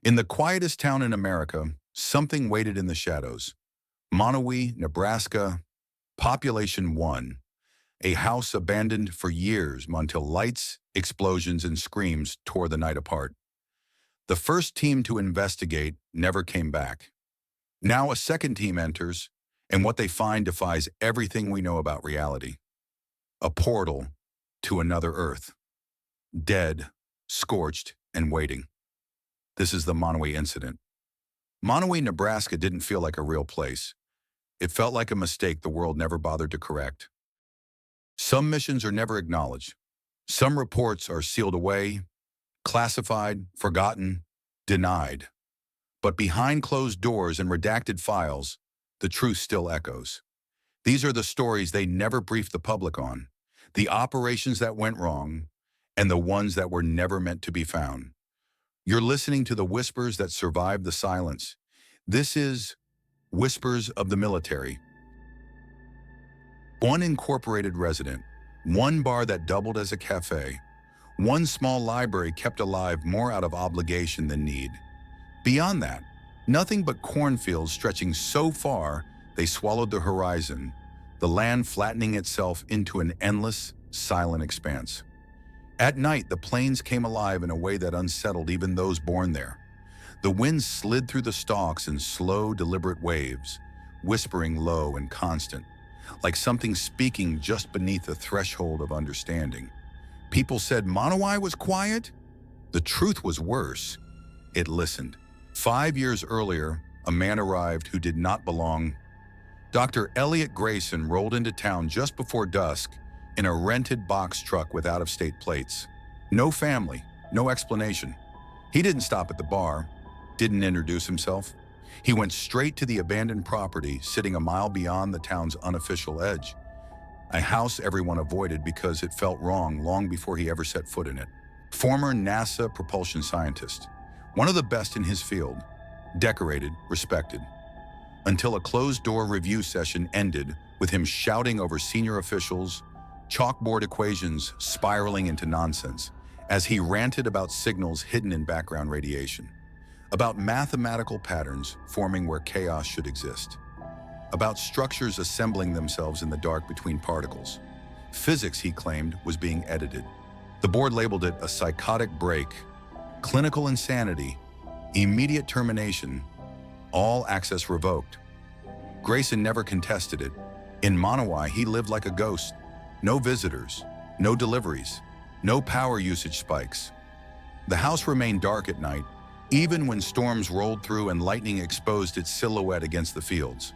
In the quietest town in America, something waited in the shadows. Monowi, Nebraska, population 1, a house abandoned for years until lights, explosions, and screams tore the night apart. The first team to investigate never came back. Now a second team enters, and what they find defies everything we know about reality. A portal to another Earth. Dead, scorched, and waiting. This is the Monowi incident. Monowi, Nebraska didn't feel like a real place. It felt like a mistake the world never bothered to correct. Some missions are never acknowledged. Some reports are sealed away, classified, forgotten, denied. But behind closed doors and redacted files, the truth still echoes. These are the stories they never briefed the public on, the operations that went wrong, and the ones that were never meant to be found. You're listening to the whispers that survived the silence. This is Whispers of the Military. One incorporated resident, one bar that doubled as a cafe, one small library kept alive more out of obligation than need. Beyond that, nothing but cornfields stretching so far they swallowed the horizon, the land flattening itself into an endless, silent expanse. At night, the plains came alive in a way that unsettled even those born there. The wind slid through the stalks in slow, deliberate waves, whispering low and constant, like something speaking just beneath the threshold of understanding. People said Monowi was quiet. The truth was worse. It listened. 5 years earlier, a man arrived who did not belong. Dr. Elliot Grayson rolled into town just before dusk in a rented box truck with out-of-state plates. No family, no explanation. He didn't stop at the bar, didn't introduce himself. He went straight to the abandoned property sitting a mile beyond the town's unofficial edge. A house everyone avoided because it felt wrong long before he ever set foot in it. Former NASA propulsion scientist, one of the best in his field, decorated, respected. Until a closed-door review session ended with him shouting over senior officials, chalkboard equations spiraling into nonsense, as he ranted about signals hidden in background radiation, about mathematical patterns forming where chaos should exist, about structures assembling themselves in the dark between particles. Physics, he claimed, was being edited. The board labeled it a psychotic break, clinical insanity, immediate termination, all access revoked. Grayson never contested it. In Monowi, he lived like a ghost. No visitors, no deliveries, no power usage spikes. The house remained dark at night, even when storms rolled through and lightning exposed its silhouette against the fields.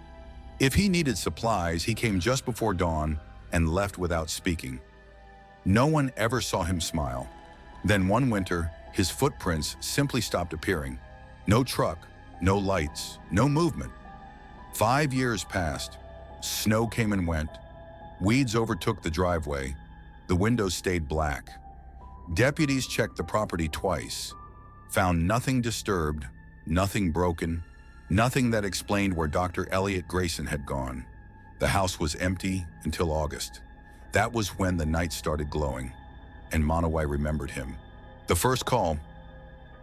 If he needed supplies, he came just before dawn and left without speaking. No one ever saw him smile. Then one winter, his footprints simply stopped appearing. No truck, no lights, no movement. 5 years passed. Snow came and went. Weeds overtook the driveway. The windows stayed black. Deputies checked the property twice, found nothing disturbed, nothing broken, nothing that explained where Dr. Elliot Grayson had gone. The house was empty until August. That was when the night started glowing, and Monowi remembered him. The first call.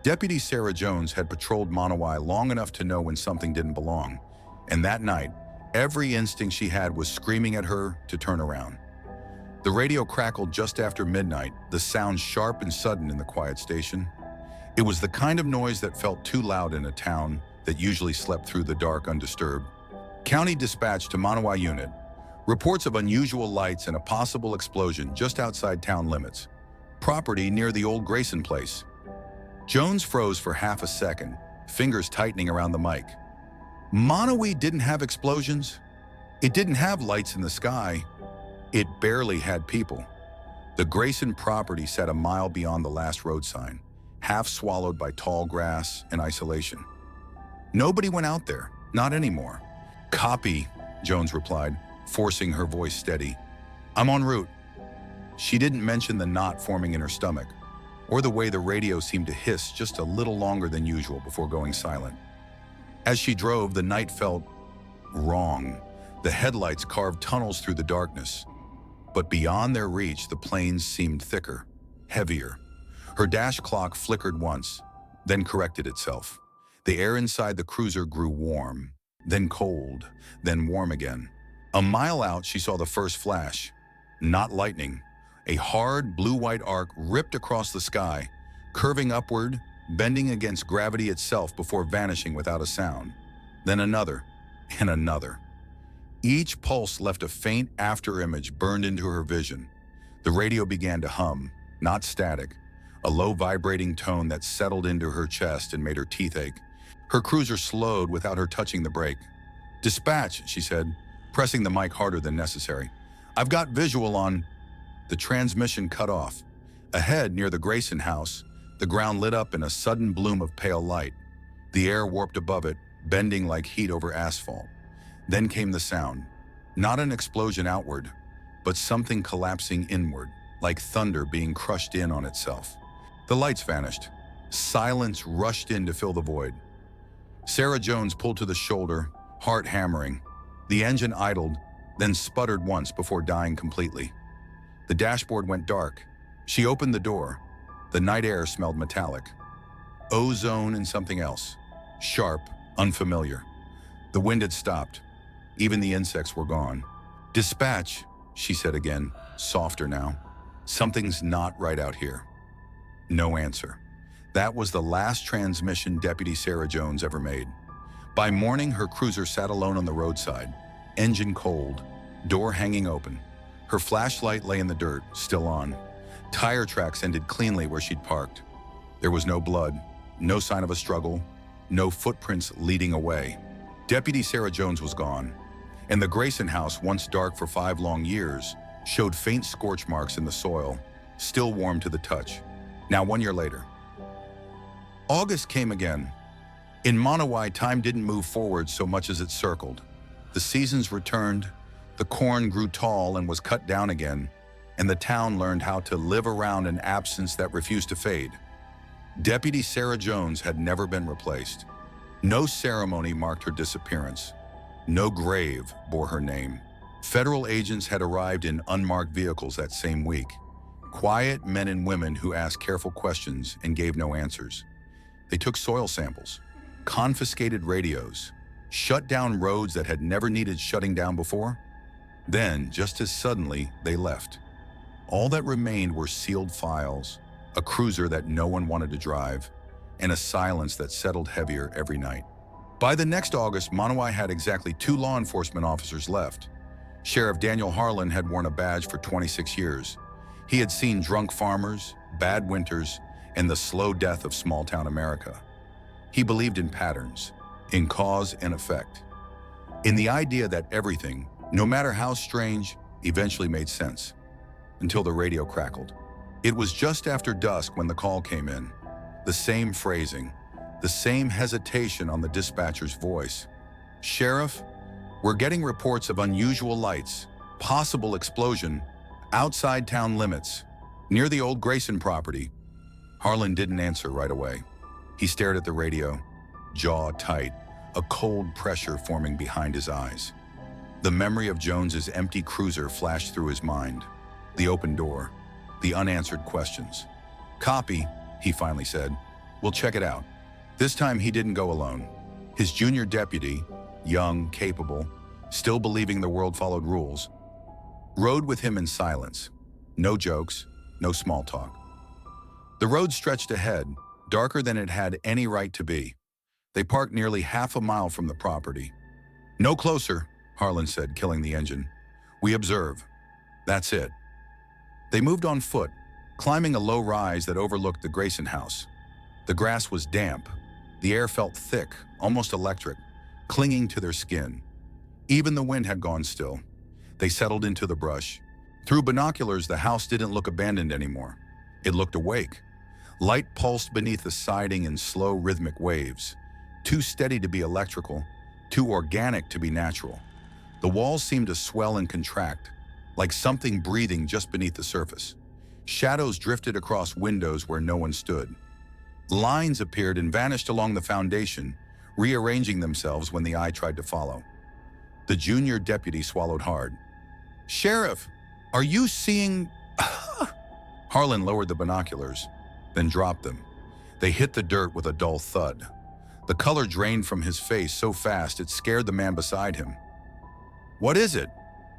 Deputy Sarah Jones had patrolled Monowi long enough to know when something didn't belong, and that night, every instinct she had was screaming at her to turn around. The radio crackled just after midnight, the sound sharp and sudden in the quiet station. It was the kind of noise that felt too loud in a town that usually slept through the dark undisturbed. County dispatch to Monowi unit. Reports of unusual lights and a possible explosion just outside town limits. Property near the old Grayson place. Jones froze for half a second, fingers tightening around the mic. Monowi didn't have explosions. It didn't have lights in the sky. It barely had people. The Grayson property sat a mile beyond the last road sign, half swallowed by tall grass and isolation. Nobody went out there, not anymore. Copy, Jones replied, forcing her voice steady. I'm en route. She didn't mention the knot forming in her stomach, or the way the radio seemed to hiss just a little longer than usual before going silent. As she drove, the night felt wrong. The headlights carved tunnels through the darkness. But beyond their reach, the plains seemed thicker, heavier. Her dash clock flickered once, then corrected itself. The air inside the cruiser grew warm, then cold, then warm again. A mile out, she saw the first flash. Not lightning. A hard, blue-white arc ripped across the sky, curving upward, bending against gravity itself before vanishing without a sound. Then another, and another. Each pulse left a faint afterimage burned into her vision. The radio began to hum, not static, a low vibrating tone that settled into her chest and made her teeth ache. Her cruiser slowed without her touching the brake. "Dispatch," she said, pressing the mic harder than necessary. "I've got visual on..." The transmission cut off. Ahead, near the Grayson house, the ground lit up in a sudden bloom of pale light. The air warped above it, bending like heat over asphalt. Then came the sound. Not an explosion outward, but something collapsing inward, like thunder being crushed in on itself. The lights vanished. Silence rushed in to fill the void. Sarah Jones pulled to the shoulder, heart hammering. The engine idled, then sputtered once before dying completely. The dashboard went dark. She opened the door. The night air smelled metallic. Ozone and something else. Sharp, unfamiliar. The wind had stopped. Even the insects were gone. "Dispatch," she said again, softer now. "Something's not right out here." No answer. That was the last transmission Deputy Sarah Jones ever made. By morning, her cruiser sat alone on the roadside, engine cold, door hanging open. Her flashlight lay in the dirt, still on. Tire tracks ended cleanly where she'd parked. There was no blood, no sign of a struggle, no footprints leading away. Deputy Sarah Jones was gone, and the Grayson house, once dark for 5 long years, showed faint scorch marks in the soil, still warm to the touch. Now 1 year later. August came again. In Monowi, time didn't move forward so much as it circled. The seasons returned, the corn grew tall and was cut down again, and the town learned how to live around an absence that refused to fade. Deputy Sarah Jones had never been replaced. No ceremony marked her disappearance. No grave bore her name. Federal agents had arrived in unmarked vehicles that same week. Quiet men and women who asked careful questions and gave no answers. They took soil samples, confiscated radios, shut down roads that had never needed shutting down before. Then, just as suddenly, they left. All that remained were sealed files, a cruiser that no one wanted to drive, and a silence that settled heavier every night. By the next August, Monowi had exactly 2 law enforcement officers left. Sheriff Daniel Harlan had worn a badge for 26 years. He had seen drunk farmers, bad winters, and the slow death of small-town America. He believed in patterns, in cause and effect, in the idea that everything, no matter how strange, eventually made sense, until the radio crackled. It was just after dusk when the call came in. The same phrasing, the same hesitation on the dispatcher's voice. "Sheriff, we're getting reports of unusual lights, possible explosion, outside town limits, near the old Grayson property." Harlan didn't answer right away. He stared at the radio, jaw tight, a cold pressure forming behind his eyes. The memory of Jones's empty cruiser flashed through his mind. The open door, the unanswered questions. "Copy," he finally said. "We'll check it out." This time he didn't go alone. His junior deputy, young, capable, still believing the world followed rules, rode with him in silence. No jokes, no small talk. The road stretched ahead, darker than it had any right to be. They parked nearly half a mile from the property. "No closer," Harlan said, killing the engine. "We observe. That's it." They moved on foot, climbing a low rise that overlooked the Grayson house. The grass was damp. The air felt thick, almost electric, clinging to their skin. Even the wind had gone still. They settled into the brush. Through binoculars, the house didn't look abandoned anymore. It looked awake. Light pulsed beneath the siding in slow, rhythmic waves. Too steady to be electrical, too organic to be natural. The walls seemed to swell and contract, like something breathing just beneath the surface. Shadows drifted across windows where no one stood. Lines appeared and vanished along the foundation, rearranging themselves when the eye tried to follow. The junior deputy swallowed hard. "Sheriff, are you seeing..." Harlan lowered the binoculars, then dropped them. They hit the dirt with a dull thud. The color drained from his face so fast it scared the man beside him. "What is it?"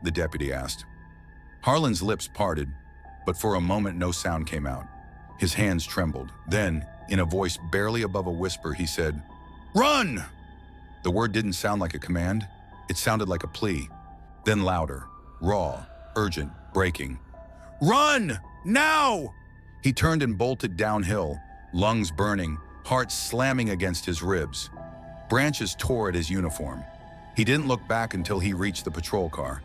the deputy asked. Harlan's lips parted, but for a moment no sound came out. His hands trembled. Then, in a voice barely above a whisper, he said, "Run!" The word didn't sound like a command. It sounded like a plea. Then louder, raw, urgent, breaking. "Run! Now!" He turned and bolted downhill, lungs burning, heart slamming against his ribs. Branches tore at his uniform. He didn't look back until he reached the patrol car.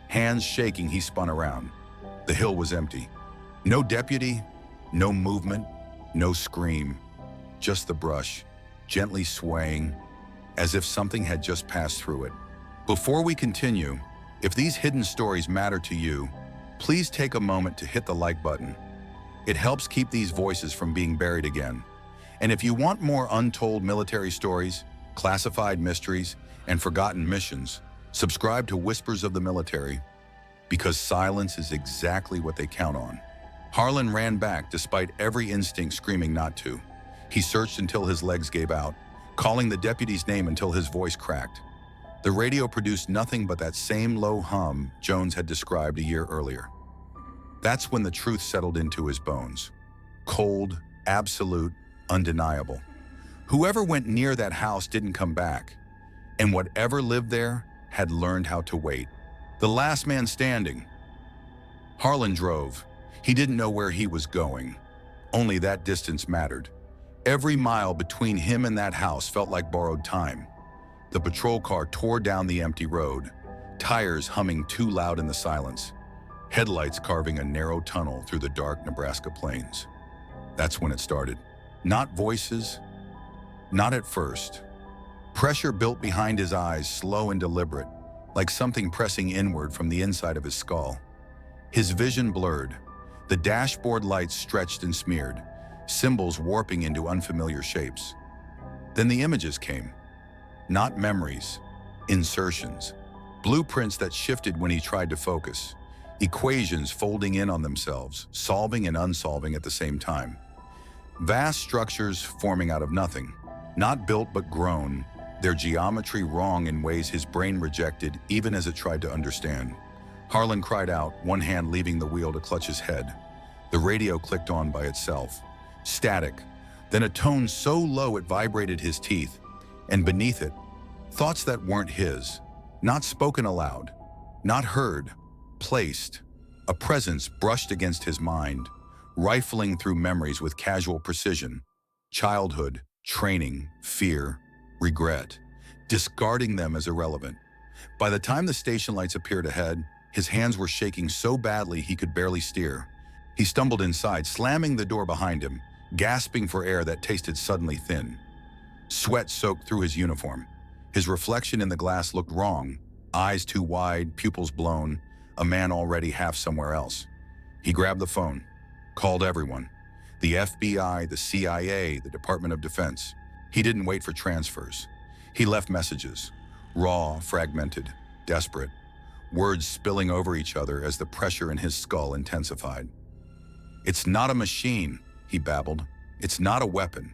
Hands shaking, he spun around. The hill was empty. No deputy, no movement, no scream. Just the brush, gently swaying, as if something had just passed through it. Before we continue, if these hidden stories matter to you, please take a moment to hit the like button. It helps keep these voices from being buried again. And if you want more untold military stories, classified mysteries, and forgotten missions, subscribe to Whispers of the Military, because silence is exactly what they count on. Harlan ran back despite every instinct screaming not to. He searched until his legs gave out, calling the deputy's name until his voice cracked. The radio produced nothing but that same low hum Jones had described a year earlier. That's when the truth settled into his bones. Cold, absolute, undeniable. Whoever went near that house didn't come back, and whatever lived there had learned how to wait. The last man standing. Harlan drove. He didn't know where he was going. Only that distance mattered. Every mile between him and that house felt like borrowed time. The patrol car tore down the empty road, tires humming too loud in the silence, headlights carving a narrow tunnel through the dark Nebraska plains. That's when it started. Not voices, not at first. Pressure built behind his eyes, slow and deliberate, like something pressing inward from the inside of his skull. His vision blurred. The dashboard lights stretched and smeared, symbols warping into unfamiliar shapes. Then the images came. Not memories, insertions. Blueprints that shifted when he tried to focus. Equations folding in on themselves, solving and unsolving at the same time. Vast structures forming out of nothing. Not built but grown, their geometry wrong in ways his brain rejected even as it tried to understand. Harlan cried out, one hand leaving the wheel to clutch his head. The radio clicked on by itself. Static, then a tone so low it vibrated his teeth, and beneath it, thoughts that weren't his, not spoken aloud, not heard, placed. A presence brushed against his mind, rifling through memories with casual precision. Childhood, training, fear, regret, discarding them as irrelevant. By the time the station lights appeared ahead, his hands were shaking so badly he could barely steer. He stumbled inside, slamming the door behind him, gasping for air that tasted suddenly thin. Sweat soaked through his uniform. His reflection in the glass looked wrong, eyes too wide, pupils blown, a man already half somewhere else. He grabbed the phone, called everyone. The FBI, the CIA, the Department of Defense. He didn't wait for transfers. He left messages, raw, fragmented, desperate, words spilling over each other as the pressure in his skull intensified. "It's not a machine," he babbled. "It's not a weapon.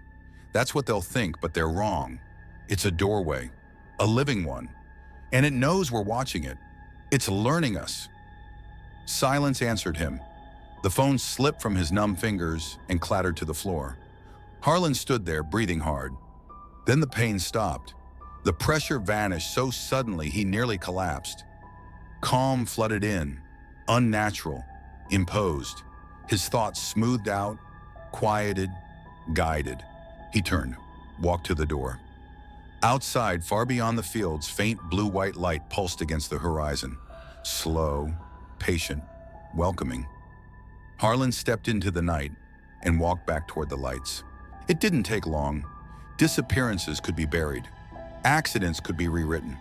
That's what they'll think, but they're wrong. It's a doorway, a living one. And it knows we're watching it. It's learning us." Silence answered him. The phone slipped from his numb fingers and clattered to the floor. Harlan stood there, breathing hard. Then the pain stopped. The pressure vanished so suddenly he nearly collapsed. Calm flooded in, unnatural, imposed. His thoughts smoothed out, quieted, guided. He turned, walked to the door. Outside, far beyond the fields, faint blue-white light pulsed against the horizon. Slow, patient, welcoming. Harlan stepped into the night and walked back toward the lights. It didn't take long. Disappearances could be buried. Accidents could be rewritten.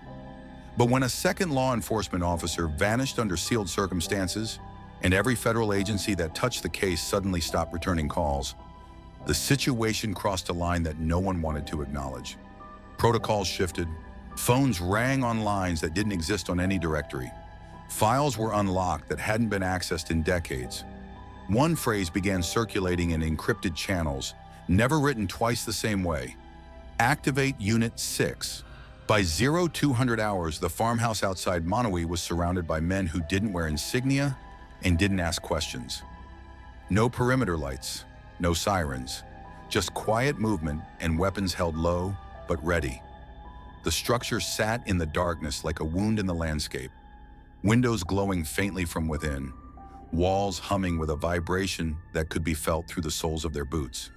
But when a second law enforcement officer vanished under sealed circumstances, and every federal agency that touched the case suddenly stopped returning calls, the situation crossed a line that no one wanted to acknowledge. Protocols shifted. Phones rang on lines that didn't exist on any directory. Files were unlocked that hadn't been accessed in decades. One phrase began circulating in encrypted channels, never written twice the same way. Activate Unit 6. By 0200 hours, the farmhouse outside Monowi was surrounded by men who didn't wear insignia and didn't ask questions. No perimeter lights, no sirens, just quiet movement and weapons held low but ready. The structure sat in the darkness like a wound in the landscape, windows glowing faintly from within, walls humming with a vibration that could be felt through the soles of their boots.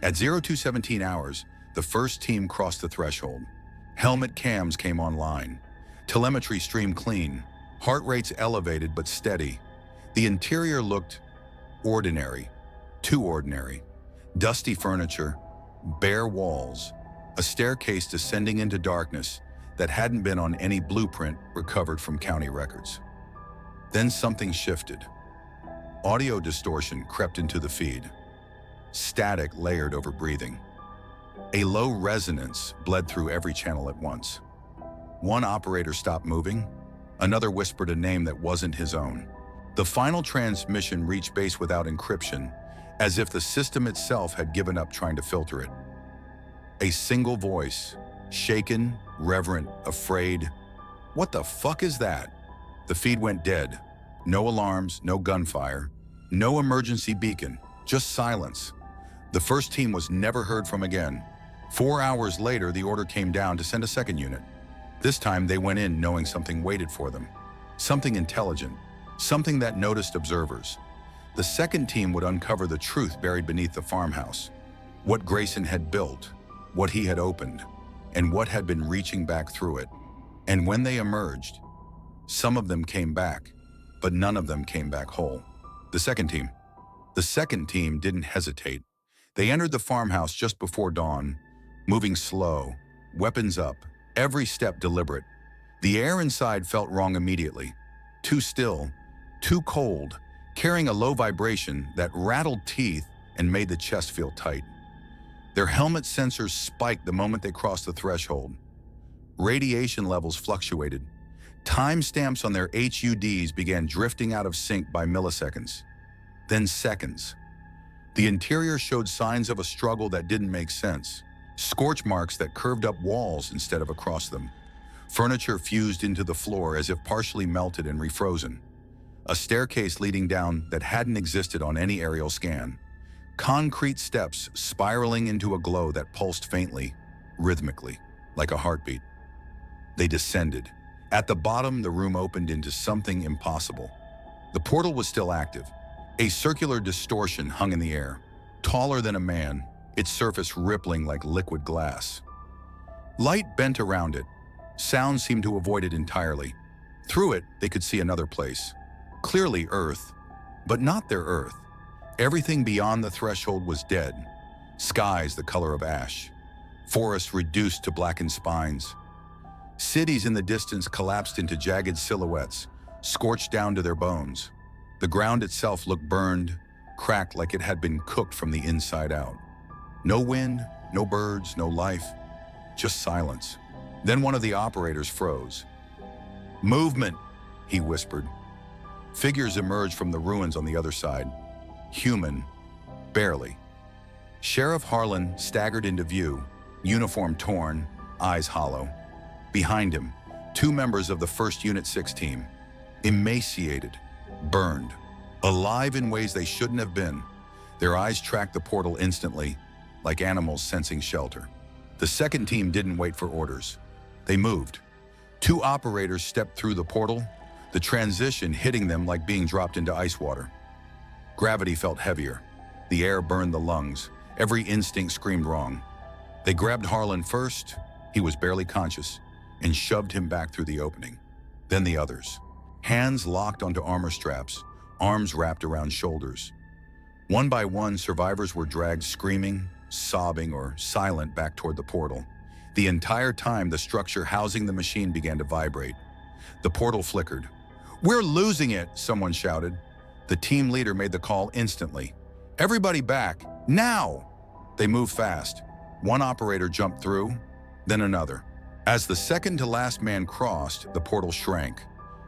At 0217 hours, the first team crossed the threshold. Helmet cams came online. Telemetry streamed clean. Heart rates elevated but steady. The interior looked ordinary, too ordinary. Dusty furniture, bare walls, a staircase descending into darkness that hadn't been on any blueprint recovered from county records. Then something shifted. Audio distortion crept into the feed. Static layered over breathing. A low resonance bled through every channel at once. One operator stopped moving. Another whispered a name that wasn't his own. The final transmission reached base without encryption, as if the system itself had given up trying to filter it. A single voice, shaken, reverent, afraid. "What the fuck is that?" The feed went dead. No alarms, no gunfire, no emergency beacon, just silence. The first team was never heard from again. 4 hours later, the order came down to send a second unit. This time, they went in knowing something waited for them. Something intelligent, something that noticed observers. The second team would uncover the truth buried beneath the farmhouse. What Grayson had built, what he had opened, and what had been reaching back through it. And when they emerged, some of them came back, but none of them came back whole. The second team didn't hesitate. They entered the farmhouse just before dawn, moving slow, weapons up, every step deliberate. The air inside felt wrong immediately. Too still, too cold, carrying a low vibration that rattled teeth and made the chest feel tight. Their helmet sensors spiked the moment they crossed the threshold. Radiation levels fluctuated. Timestamps on their HUDs began drifting out of sync by milliseconds, then seconds. The interior showed signs of a struggle that didn't make sense. Scorch marks that curved up walls instead of across them. Furniture fused into the floor as if partially melted and refrozen. A staircase leading down that hadn't existed on any aerial scan. Concrete steps spiraling into a glow that pulsed faintly, rhythmically, like a heartbeat. They descended. At the bottom, the room opened into something impossible. The portal was still active. A circular distortion hung in the air, taller than a man, its surface rippling like liquid glass. Light bent around it. Sound seemed to avoid it entirely. Through it, they could see another place. Clearly Earth, but not their Earth. Everything beyond the threshold was dead. Skies the color of ash. Forests reduced to blackened spines. Cities in the distance collapsed into jagged silhouettes, scorched down to their bones. The ground itself looked burned, cracked like it had been cooked from the inside out. No wind, no birds, no life, just silence. Then one of the operators froze. "Movement," he whispered. Figures emerged from the ruins on the other side. Human, barely. Sheriff Harlan staggered into view, uniform torn, eyes hollow. Behind him, 2 members of the 1st Unit 6 team, emaciated, burned, alive in ways they shouldn't have been. Their eyes tracked the portal instantly, like animals sensing shelter. The second team didn't wait for orders. They moved. 2 operators stepped through the portal, the transition hitting them like being dropped into ice water. Gravity felt heavier. The air burned the lungs. Every instinct screamed wrong. They grabbed Harlan first, he was barely conscious, and shoved him back through the opening. Then the others. Hands locked onto armor straps, arms wrapped around shoulders. One by one, survivors were dragged screaming, sobbing, or silent back toward the portal. The entire time, the structure housing the machine began to vibrate. The portal flickered. "We're losing it," someone shouted. The team leader made the call instantly. "Everybody back, now!" They moved fast. One operator jumped through, then another. As the second to last man crossed, the portal shrank,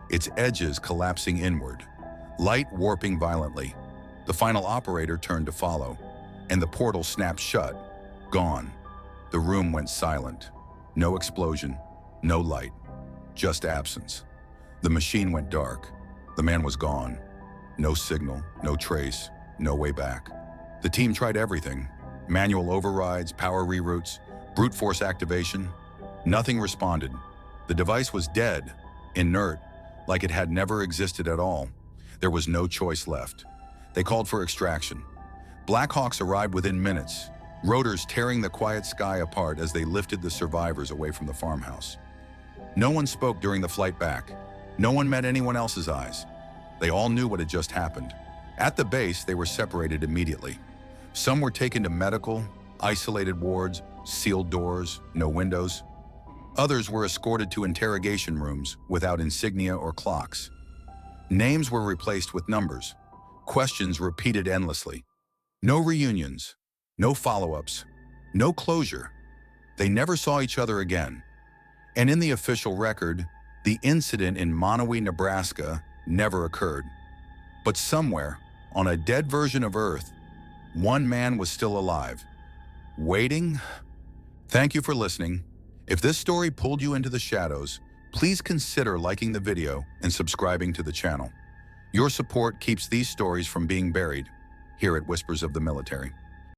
its edges collapsing inward, light warping violently. The final operator turned to follow. and the portal snapped shut. Gone. The room went silent. No explosion, no light, just absence. The machine went dark. The man was gone. No signal, no trace, no way back. The team tried everything. Manual overrides, power reroutes, brute force activation. Nothing responded. The device was dead, inert, like it had never existed at all. There was no choice left. They called for extraction. Blackhawks arrived within minutes, rotors tearing the quiet sky apart as they lifted the survivors away from the farmhouse. No one spoke during the flight back. No one met anyone else's eyes. They all knew what had just happened. At the base, they were separated immediately. Some were taken to medical, isolated wards, sealed doors, no windows. Others were escorted to interrogation rooms without insignia or clocks. Names were replaced with numbers. Questions repeated endlessly. No reunions, no follow-ups, no closure. They never saw each other again. And in the official record, the incident in Monowi, Nebraska never occurred. But somewhere, on a dead version of Earth, one man was still alive. Waiting? Thank you for listening. If this story pulled you into the shadows, please consider liking the video and subscribing to the channel. Your support keeps these stories from being buried here at Whispers of the Military.